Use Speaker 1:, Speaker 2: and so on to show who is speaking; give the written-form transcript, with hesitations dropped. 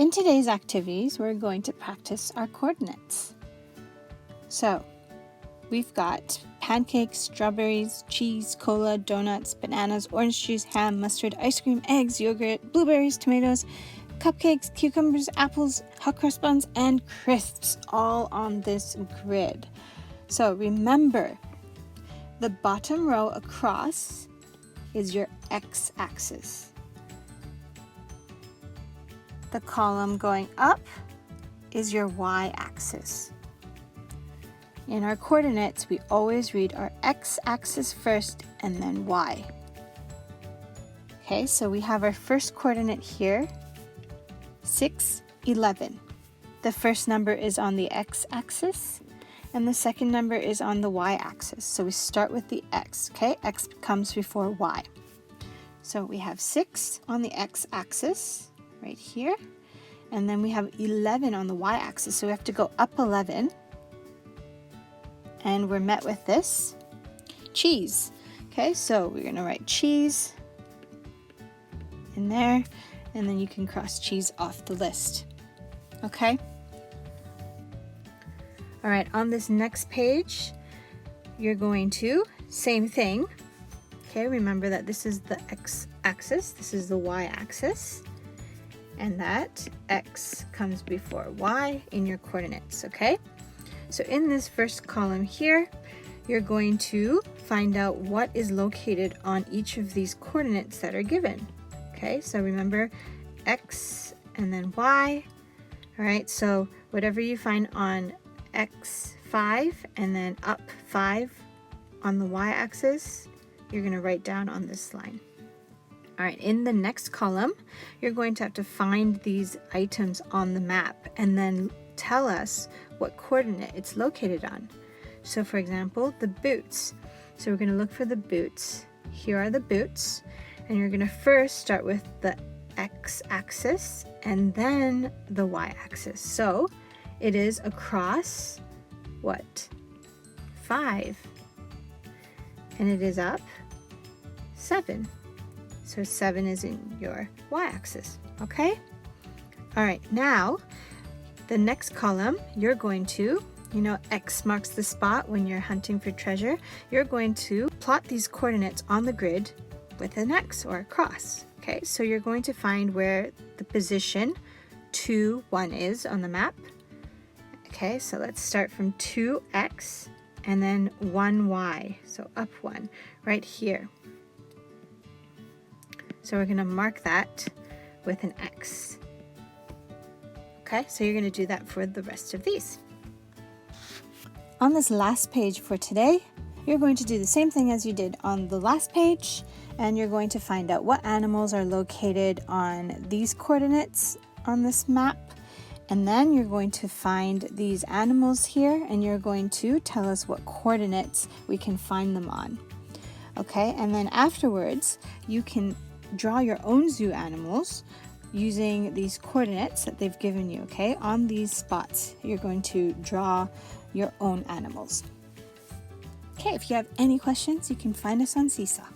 Speaker 1: In today's activities, we're going to practice our coordinates. So, we've got pancakes, strawberries, cheese, cola, donuts, bananas, orange juice, ham, mustard, ice cream, eggs, yogurt, blueberries, tomatoes, cupcakes, cucumbers, apples, hot cross buns, and crisps, all on this grid. So remember, the bottom row across is your x-axis. The column going up is your y-axis. In our coordinates, we always read our x-axis first and then y. Okay, so we have our first coordinate here, 6, 11. The first number is on the x-axis, and the second number is on the y-axis. So we start with the x, okay? X comes before y. So we have 6 on the x-axis, right here, and then we have 11 on the y-axis, so we have to go up 11, and we're met with this cheese. Okay, so we're going to write cheese in there, and then you can cross cheese off the list. Okay? All right, on this next page, you're going to, same thing. Okay, remember that this is the x-axis, this is the y-axis, and that x comes before y in your coordinates, okay? So in this first column here, you're going to find out what is located on each of these coordinates that are given. Okay, so remember x and then y. All right, so whatever you find on x5 and then up 5 on the y-axis, you're going to write down on this line. All right, in the next column, you're going to have to find these items on the map and then tell us what coordinate it's located on. So for example, the boots. So we're going to look for the boots. Here are the boots, and you're going to first start with the x-axis and then the y-axis. So it is across what? 5. And it is up 7. So 7 is in your y-axis, okay? All right, now the next column, you're going to, X marks the spot when you're hunting for treasure. You're going to plot these coordinates on the grid with an X or a cross, okay? So you're going to find where the position 2, 1 is on the map. Okay, so let's start from 2x and then 1y, so up 1, right here. So we're going to mark that with an X. Okay, so you're going to do that for the rest of these. On this last page for today, you're going to do the same thing as you did on the last page, and you're going to find out what animals are located on these coordinates on this map. And then you're going to find these animals here, and you're going to tell us what coordinates we can find them on. Okay, and then afterwards, you can draw your own zoo animals using these coordinates that they've given you, okay? On these spots, you're going to draw your own animals. Okay, if you have any questions, you can find us on Seesaw.